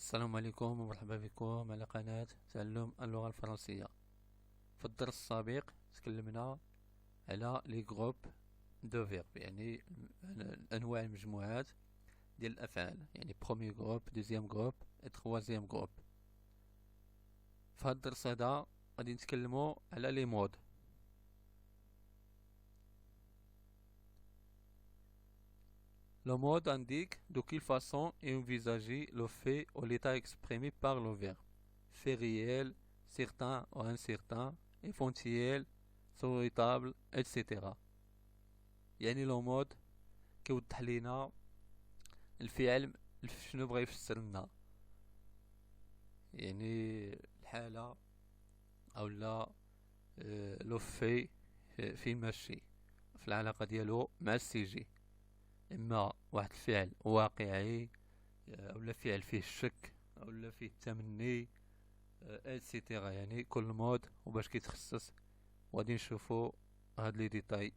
السلام عليكم ومرحبا بكم على قناة تعلم اللغة الفرنسية. في الدرس السابق تكلمنا على لي جروب دو فيرب، يعني أنواع المجموعات ديال الأفعال، يعني بروميي جروب، دوزيام جروب، تخوازيام جروب. في هاد الدرس هذا غادي نتكلمو على لي مود. Le mode indique de quelle façon est envisagé le fait ou l'état exprimé par le verbe. Fait réel, certain ou incertain, éventuel, souhaitable, etc. يعني لو مود كيوضح لينا الفعل شنو بغا يفسر لنا، يعني الحالة او لا لو في فين ماشي في العلاقة ديالو مع السيجي، اما واحد الفعل واقعي اولا فعل فيه الشك اولا فيه التمني اتسيتيرا. يعني كل مود وباش كيتخصص وغادي نشوفو هاد لي ديتاي.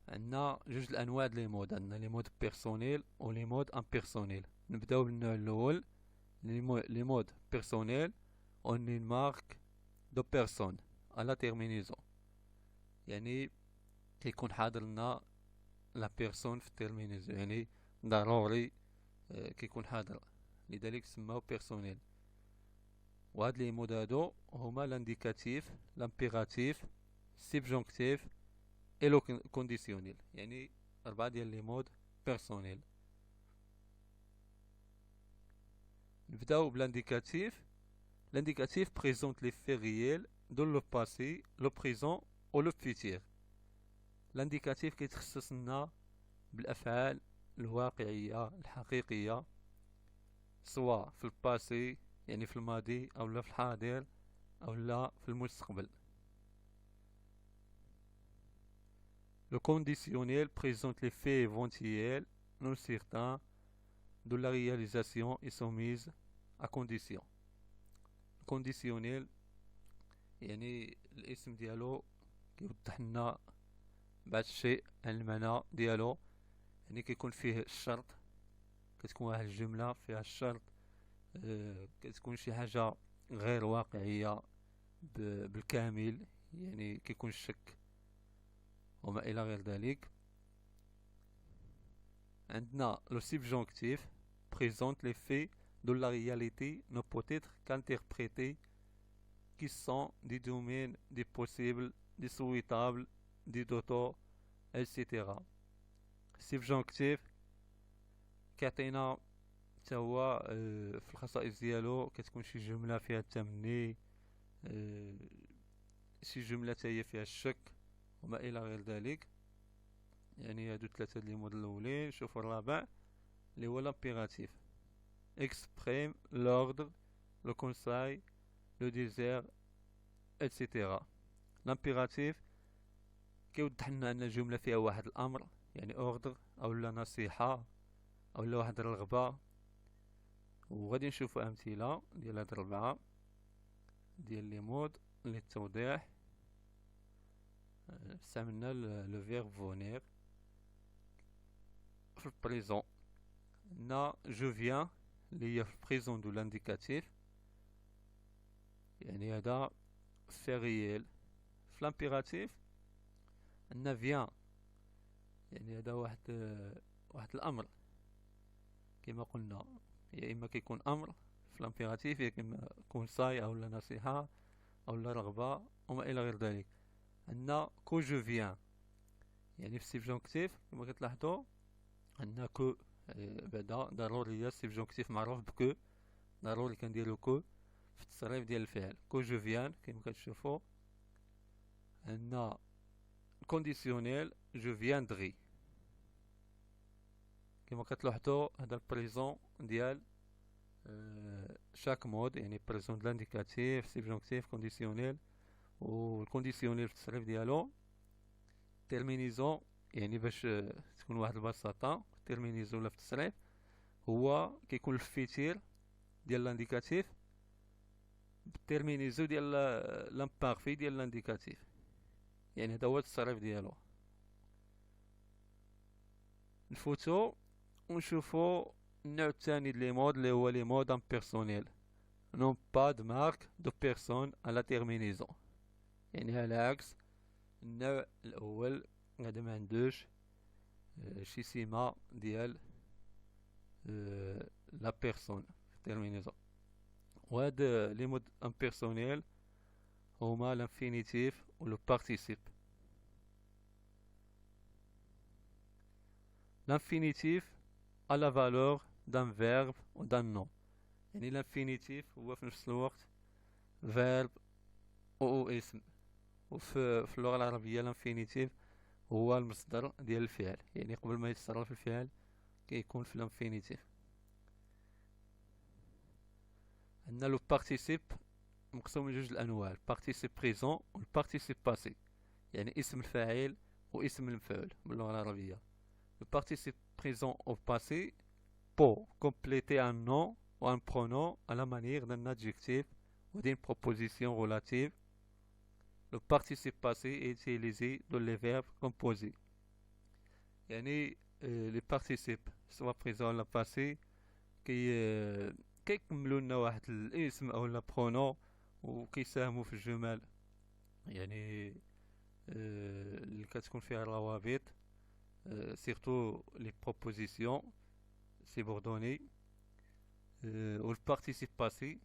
عندنا جوج الانواع د لي مود، عندنا لي مود بيرسونيل و لي مود امبيرسونيل. نبداو بالنوع الاول، لي مود بيرسونيل اون une marque de personne à la terminaison، يعني كيكون حاضر لنا لا بيرسون في التيرمينيزو، يعني ضروري كيكون حاضر، لذلك سماو بيرسونيل. وهاد لي مود هادو هما لانديكاتيف، لامبيراتيف، سيبجونكتيف اي لو كونديسيونيل، يعني 4 ديال لي مود بيرسونيل. نبداو بلانديكاتيف. L'indicatif présente les faits réels dans le passé, le présent ou le futur. L'indicatif كيتخصص لنا بالافعال الواقعيه الحقيقيه، سواء في الباسي يعني في الماضي او لا في الحاضر او لا في المستقبل. Le conditionnel présente les faits éventuels non certains de la réalisation est soumise à condition. الكونديسيونيل يعني الاسم ديالو كيوضح لنا بعض الشيء عن المعنى ديالو، يعني كيكون فيه الشرط، كتكون واحد الجملة فيها الشرط، كتكون شي حاجة غير واقعية بالكامل، يعني كيكون الشك وما إلى غير ذلك. عندنا لو سبجونكتيف présente les faits de la réalité ne peut être qu'interprété qui sont des domaines des possibles, des souhaitables, des totaux, etc. سبجونكتيف كيعطينا حتى هو في الخصائص ديالو كتكون شي جملة فيها التمني، شي جملة هي فيها الشك وما إلى غير ذلك. يعني هادو ثلاثة لي مود الأولين. نشوفو الرابع اللي هو لامبيراتيف. exprime l'ordre, le conseil, le désir, etc. لامبيراتيف كيوضح لنا أن الجملة فيها واحد الأمر، يعني اوردر أو لا نصيحة أو لا واحد الرغبة. وغادي نشوفو أمثلة ديال هاد الربعة ديال لي مود للتوضيح. استعملنا لو فيرب فونير. في البريزون عندنا جو فيان اللي هي في البريزون دو لانديكاتيف، يعني هذا في ريال. في لامبيراتيف عندنا فيان، يعني هذا واحد الامر كما قلنا، يا اما كيكون امر في لامبيراتيف، يا اما كون ساي او لا نصيحه او لا رغبه وما الى غير ذلك. عندنا كو جو فيان، يعني في السبجونكتيف كما كتلاحظوا عندنا كو، بعدا ضروريه السبجونكتيف معروف بكو، ضروري كنديرو كو في التصريف ديال الفعل. كو جو فيان كما كتشوفوا. عندنا كونديسيونيل جو فياندغي، كما كتلاحظوا هذا البريزون ديال شاك مود، يعني بريزون د لانديكاتيف، سبجونكتيف، كونديسيونيل. والكونديسيونيل في التصريف ديالو تيرمينيزون، يعني باش تكون واحد البساطه تيرمينيزون ولا في التصريف هو كيكون الفيتير ديال لانديكاتيف بالتيرمينيزو ديال لامبارفي ديال لانديكاتيف، يعني هذا هو التصريف ديالو. نفوتو ونشوفو النوع الثاني لي مود اللي هو لي مود امبيرسونيل، نون با دو مارك دو بيرسون على تيرمينيزون. يعني على عكس النوع الاول هذا ما عندوش شي سمة ديال لا بيرسون في التيرمينيزون. وهاد لي مود امبيرسونيل هما لانفينيتيف و لو بارتيسيب. لانفينيتيف a la valeur d'un verbe ou d'un nom. يعني لانفينيتيف هو في نفس الوقت verb و اسم. وفي اللغة العربية لانفينيتيف هو المصدر ديال الفعل، يعني قبل ما يتصرف الفعل كيكون في لانفينيتيف. عندنا لو بارتيسيب مقسوم لجوج الانواع، البارتيسيب بريزون و البارتيسيب باسي، يعني اسم الفاعل واسم المفعول باللغة العربية. Le participe présent au passé pour compléter un nom ou un pronom à la manière d'un adjectif ou d'une proposition relative. Le participe passé est utilisé dans les verbes composés. يعني les participes سواء présent ولا passé كيكملوا لنا واحد الاسم او لا برونو وكيساهموا في الجمل يعني اللي كتكون فيها الروابط surtout les propositions subordonnées. و البارتيسيب باسي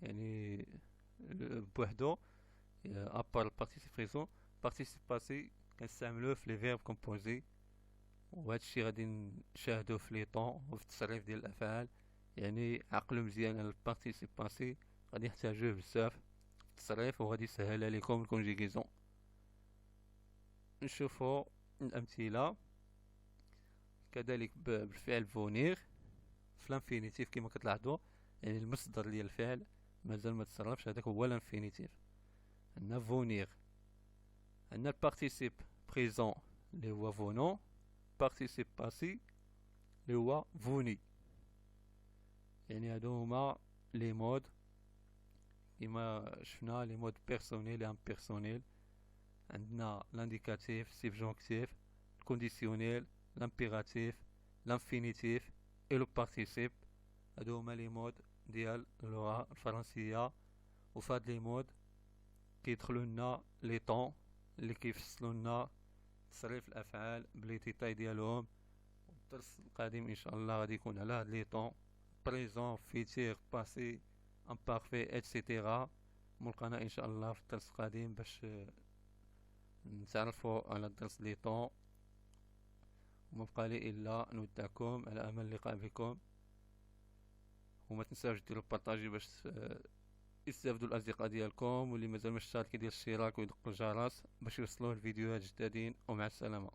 يعني بوحدو ابار البارتيسيب بريزون. البارتيسيب باسي كنستعملوه في لي فيرب كومبوزي، وهادشي غادي نشاهدوه في لي طون وفي التصريف ديال الافعال. يعني عقلوا مزيان على البارتيسيب باسي، غادي نحتاجوه بزاف في التصريف وغادي يسهل عليكم الكونجيغيزون. نشوفوا الامثله. كذلك بالفعل فونير في لانفينيتيف كما كتلاحظوا، يعني المصدر ديال الفعل مازال ما تصرفش، هذاك هو لانفينيتيف. عندنا فونير، عندنا البارتيسيب بريزون اللي هو فونون، بارتيسيب باسي اللي هو فوني. يعني هادو هما لي مود كما شفنا، لي مود بيرسونيل و امبيرسونيل. عندنا لانديكاتيف، سيبجونكتيف، الكونديسيونيل، l'impératif, l'infinitif et le participe. هادو هما لي مود ديال اللغة الفرنسية. وفهاد لي مود كيدخلو لنا لي طون اللي كيفصلو لنا تصريف الافعال بلي ديتاي ديالهم. الدرس القادم ان شاء الله غادي يكون على هاد لي طون، بريزون، فيتير، باسي، امبارفي اتسيتيرا. ملقانا ان شاء الله في الدرس القادم باش نتعرفوا على الدرس لي طون. وما بقى لي الا نودعكم على امل اللقاء بكم، وما تنساوش ديروا بارطاجي باش يستافدوا الاصدقاء ديالكم، واللي مازال ما اشترك يدير الاشتراك ويدق الجرس باش يوصلوه الفيديوهات جدادين. ومع السلامه.